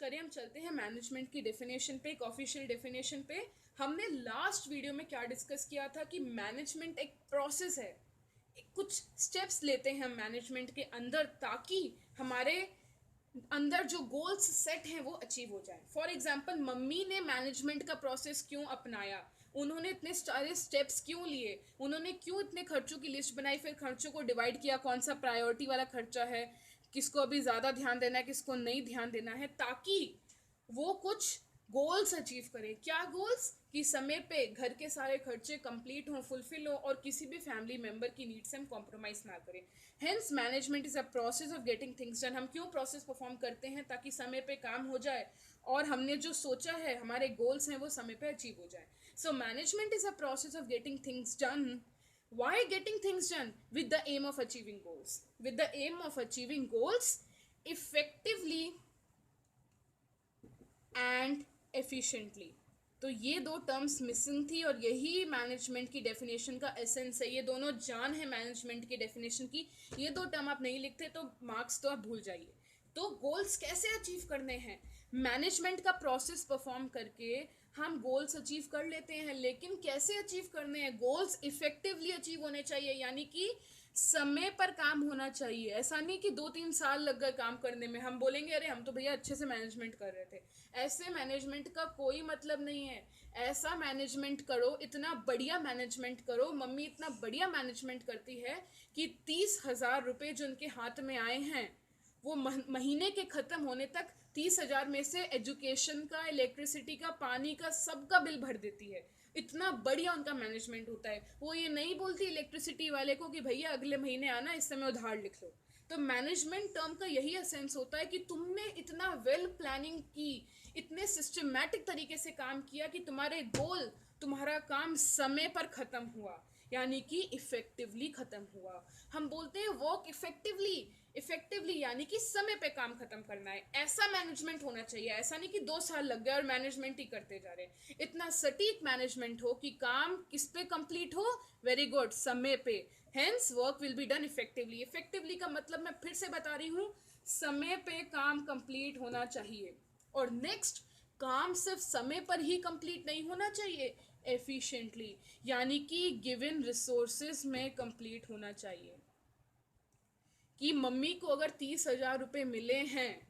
करें, हम चलते हैं मैनेजमेंट की डेफिनेशन पे, एक ऑफिशियल डेफिनेशन पे। हमने लास्ट वीडियो में क्या डिस्कस किया था कि मैनेजमेंट एक प्रोसेस है, कुछ स्टेप्स लेते हैं हम मैनेजमेंट के अंदर ताकि हमारे अंदर जो गोल्स सेट हैं वो अचीव हो जाए। फॉर एग्जाम्पल, मम्मी ने मैनेजमेंट का प्रोसेस क्यों अपनाया, उन्होंने इतने सारे स्टेप्स क्यों लिए, उन्होंने क्यों इतने खर्चों की लिस्ट बनाई, फिर खर्चों को डिवाइड किया, कौन सा प्रायोरिटी वाला खर्चा है, किसको अभी ज़्यादा ध्यान देना है, किसको नहीं ध्यान देना है, ताकि वो कुछ गोल्स अचीव करें। क्या गोल्स? कि समय पे घर के सारे खर्चे कंप्लीट हों, फुलफिल हो, और किसी भी फैमिली मेंबर की नीड्स हम कॉम्प्रोमाइज ना करें। Hence management is a process of getting things done. हम क्यों प्रोसेस परफॉर्म करते हैं? ताकि समय पे काम हो जाए और हमने जो सोचा है, हमारे गोल्स हैं, वो समय पे अचीव हो जाए। So management is a process of getting things done. Why getting things done? With the aim of achieving goals. With the aim of achieving goals effectively and efficiently. तो ये दो टर्म्स मिसिंग थी और यही management की definition का essence है। ये दोनों जान है मैनेजमेंट की डेफिनेशन की। ये दो टर्म आप नहीं लिखते तो मार्क्स तो आप भूल जाइए। तो गोल्स कैसे अचीव करने हैं? मैनेजमेंट का प्रोसेस परफॉर्म करके हम गोल्स अचीव कर लेते हैं, लेकिन कैसे अचीव करने हैं? गोल्स इफेक्टिवली अचीव होने चाहिए, यानी कि समय पर काम होना चाहिए। ऐसा नहीं कि 2-3 साल लग गए काम करने में, हम बोलेंगे अरे हम तो भैया अच्छे से मैनेजमेंट कर रहे थे। ऐसे मैनेजमेंट का कोई मतलब नहीं है। ऐसा मैनेजमेंट करो, इतना बढ़िया मैनेजमेंट करो। मम्मी इतना बढ़िया मैनेजमेंट करती है कि 30,000 रुपये जो उनके हाथ में आए हैं वो महीने के ख़त्म होने तक 30,000 में से एजुकेशन का, इलेक्ट्रिसिटी का, पानी का, सबका बिल भर देती है। इतना बढ़िया उनका मैनेजमेंट होता है। वो ये नहीं बोलती इलेक्ट्रिसिटी वाले को कि भैया अगले महीने आना, इस समय उधार लिख लो। तो मैनेजमेंट टर्म का यही एसेंस होता है कि तुमने इतना वेल प्लानिंग की, इतने सिस्टमैटिक तरीके से काम किया कि तुम्हारे गोल, तुम्हारा काम समय पर ख़त्म हुआ, यानी कि इफेक्टिवली ख़त्म हुआ। हम बोलते हैं वर्क इफेक्टिवली। इफेक्टिवली यानी कि समय पे काम खत्म करना है। ऐसा मैनेजमेंट होना चाहिए। ऐसा नहीं कि 2 साल लग गए और मैनेजमेंट ही करते जा रहे हैं। इतना सटीक मैनेजमेंट हो कि काम किस पे कंप्लीट हो? वेरी गुड, समय पे। Hence work will be done effectively. Effectively का मतलब मैं फिर से बता रही हूँ, समय पे काम कंप्लीट होना चाहिए। और नेक्स्ट, काम सिर्फ समय पर ही कंप्लीट नहीं होना चाहिए, एफिशिएंटली, यानी कि गिवन रिसोर्सेज में कंप्लीट होना चाहिए। कि मम्मी को अगर 30,000 रुपये मिले हैं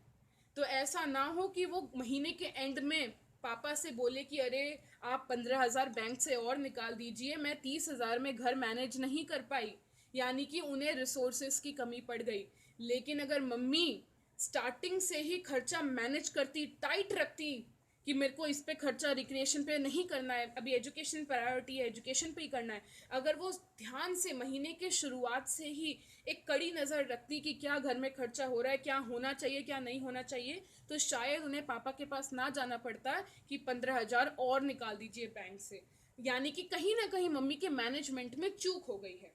तो ऐसा ना हो कि वो महीने के एंड में पापा से बोले कि अरे आप 15,000 बैंक से और निकाल दीजिए, मैं 30,000 में घर मैनेज नहीं कर पाई, यानी कि उन्हें रिसोर्सेज की कमी पड़ गई। लेकिन अगर मम्मी स्टार्टिंग से ही खर्चा मैनेज करती, टाइट रखती कि मेरे को इस पे खर्चा रिक्रिएशन पे नहीं करना है, अभी एजुकेशन प्रायोरिटी है, एजुकेशन पे ही करना है, अगर वो ध्यान से महीने के शुरुआत से ही एक कड़ी नज़र रखती कि क्या घर में खर्चा हो रहा है, क्या होना चाहिए, क्या नहीं होना चाहिए, तो शायद उन्हें पापा के पास ना जाना पड़ता कि 15,000 और निकाल दीजिए बैंक से। यानी कि कहीं ना कहीं मम्मी के मैनेजमेंट में चूक हो गई है।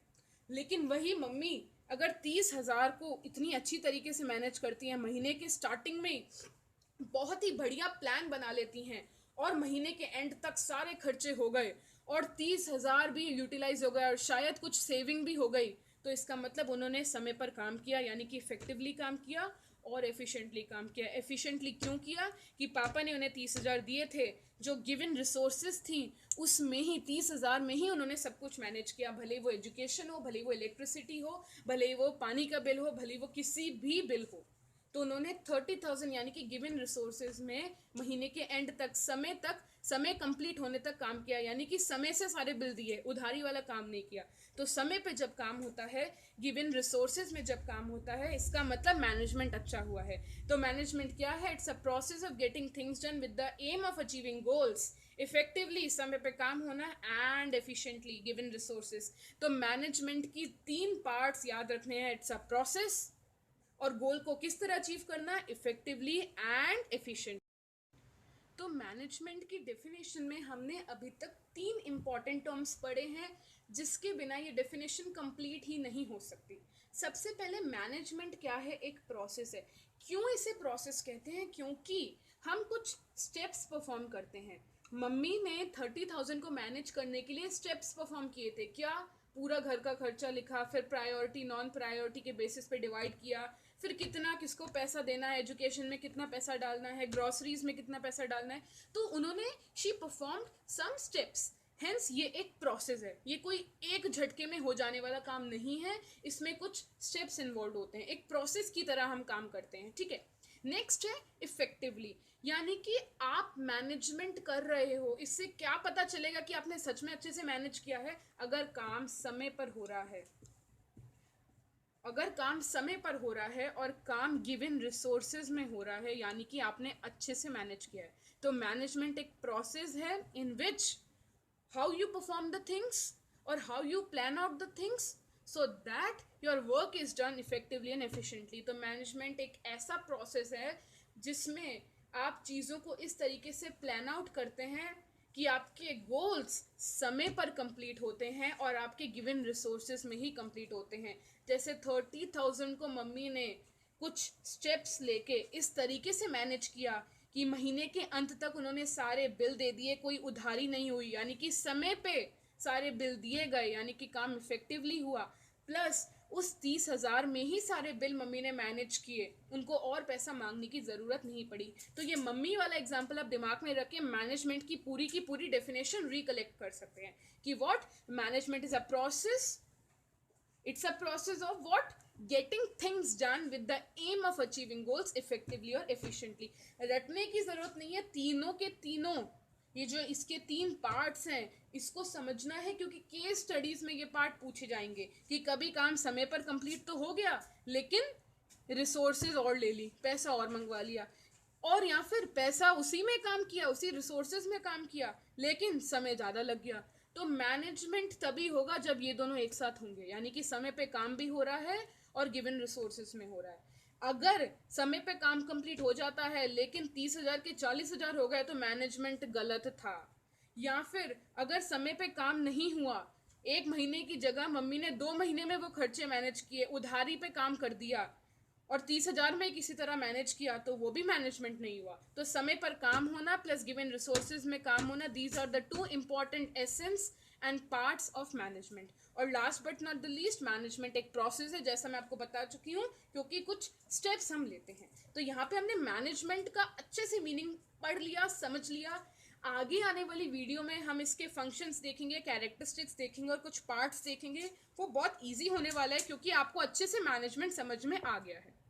लेकिन वही मम्मी अगर 30,000 को इतनी अच्छी तरीके से मैनेज करती हैं, महीने के स्टार्टिंग में बहुत ही बढ़िया प्लान बना लेती हैं और महीने के एंड तक सारे खर्चे हो गए और 30,000 भी यूटिलाइज हो गया और शायद कुछ सेविंग भी हो गई, तो इसका मतलब उन्होंने समय पर काम किया, यानी कि इफेक्टिवली काम किया और एफिशिएंटली काम किया। एफिशिएंटली क्यों किया? कि पापा ने उन्हें 30,000 दिए थे, जो गिवन रिसोर्सेज थी उसमें ही 30,000 में ही उन्होंने सब कुछ मैनेज किया। भले वो एजुकेशन हो, भले वो इलेक्ट्रिसिटी हो, भले वो पानी का बिल हो, भले वो किसी भी बिल हो, तो उन्होंने 30,000 यानी कि गिवन रिसोर्सेज में महीने के एंड तक समय कंप्लीट होने तक काम किया, यानी कि समय से सारे बिल दिए, उधारी वाला काम नहीं किया। तो समय पे जब काम होता है, गिवन रिसोर्सेज में जब काम होता है, इसका मतलब मैनेजमेंट अच्छा हुआ है। तो मैनेजमेंट क्या है? It's a process of getting things done with the aim of achieving goals effectively, समय पे काम होना, एंड एफिशिएंटली गिवन रिसोर्सेज। तो मैनेजमेंट की 3 पार्ट्स याद रखने हैं। इट्स अ प्रोसेस, और गोल को किस तरह अचीव करना? Effectively and efficient. तो मैनेजमेंट की डेफिनेशन में हमने अभी तक 3 इंपॉर्टेंट टर्म्स पढ़े हैं जिसके बिना ये डेफिनेशन कंप्लीट ही नहीं हो सकती। सबसे पहले मैनेजमेंट क्या है? एक प्रोसेस है। क्यों इसे प्रोसेस कहते हैं? क्योंकि हम कुछ स्टेप्स परफॉर्म करते हैं। मम्मी ने 30,000 को मैनेज करने के लिए स्टेप्स परफॉर्म किए थे। क्या? पूरा घर का खर्चा लिखा, फिर प्रायोरिटी नॉन प्रायोरिटी के बेसिस पे डिवाइड किया, फिर कितना किसको पैसा देना है, एजुकेशन में कितना पैसा डालना है, ग्रॉसरीज में कितना पैसा डालना है। तो उन्होंने she performed some steps. Hence ये एक प्रोसेस है, ये कोई एक झटके में हो जाने वाला काम नहीं है, इसमें कुछ स्टेप्स इन्वॉल्व होते हैं, एक प्रोसेस की तरह हम काम करते हैं, ठीक है। नेक्स्ट है इफेक्टिवली, यानी कि आप मैनेजमेंट कर रहे हो, इससे क्या पता चलेगा कि आपने सच में अच्छे से मैनेज किया है? अगर काम समय पर हो रहा है, अगर काम समय पर हो रहा है और काम गिवन रिसोर्सेज में हो रहा है, यानी कि आपने अच्छे से मैनेज किया है। तो मैनेजमेंट एक प्रोसेस है इन विच how you perform the things or how you plan out the things so that your work is done effectively and efficiently। तो मैनेजमेंट एक ऐसा प्रोसेस है जिसमें आप चीज़ों को इस तरीके से प्लान आउट करते हैं कि आपके गोल्स समय पर कंप्लीट होते हैं और आपके गिवन रिसोर्सेज में ही कंप्लीट होते हैं। जैसे 30,000 को मम्मी ने कुछ स्टेप्स लेके इस तरीके से मैनेज किया कि महीने के अंत तक उन्होंने सारे बिल दे दिए, कोई उधारी नहीं हुई, यानी कि समय पे सारे बिल दिए गए, यानी कि काम इफेक्टिवली हुआ। प्लस उस 30,000 में ही सारे बिल मम्मी ने मैनेज किए, उनको और पैसा मांगने की ज़रूरत नहीं पड़ी। तो ये मम्मी वाला एग्जाम्पल आप दिमाग में रख के मैनेजमेंट की पूरी डेफिनेशन रिकलेक्ट कर सकते हैं कि what management is a process, it's a process of what getting things done with the aim of achieving goals effectively और efficiently। रटने की ज़रूरत नहीं है, तीनों के तीनों ये जो इसके 3 पार्ट्स हैं इसको समझना है, क्योंकि केस स्टडीज में ये पार्ट पूछे जाएंगे कि कभी काम समय पर कंप्लीट तो हो गया लेकिन रिसोर्सेज और ले ली, पैसा और मंगवा लिया, और या फिर पैसा उसी में काम किया, उसी रिसोर्सेज में काम किया लेकिन समय ज़्यादा लग गया। तो मैनेजमेंट तभी होगा जब ये दोनों एक साथ होंगे, यानी कि समय पे काम भी हो रहा है और गिवन रिसोर्सेज में हो रहा है। अगर समय पे काम कंप्लीट हो जाता है लेकिन 30,000 के 40,000 हो गए तो मैनेजमेंट गलत था। या फिर अगर समय पे काम नहीं हुआ, 1 महीने की जगह मम्मी ने 2 महीने में वो खर्चे मैनेज किए, उधारी पे काम कर दिया और 30,000 में किसी तरह मैनेज किया, तो वो भी मैनेजमेंट नहीं हुआ। तो समय पर काम होना प्लस गिवन रिसोर्सेज में काम होना, these are the 2 important essence and parts of management. और last but not the least, management एक प्रोसेस है, जैसा मैं आपको बता चुकी हूँ, क्योंकि कुछ स्टेप्स हम लेते हैं। तो यहाँ पे हमने मैनेजमेंट का अच्छे से मीनिंग पढ़ लिया, समझ लिया। आगे आने वाली वीडियो में हम इसके फंक्शंस देखेंगे, कैरेक्टरिस्टिक्स देखेंगे और कुछ पार्ट्स देखेंगे। वो बहुत ईजी होने वाला है क्योंकि आपको अच्छे से मैनेजमेंट समझ में आ गया है।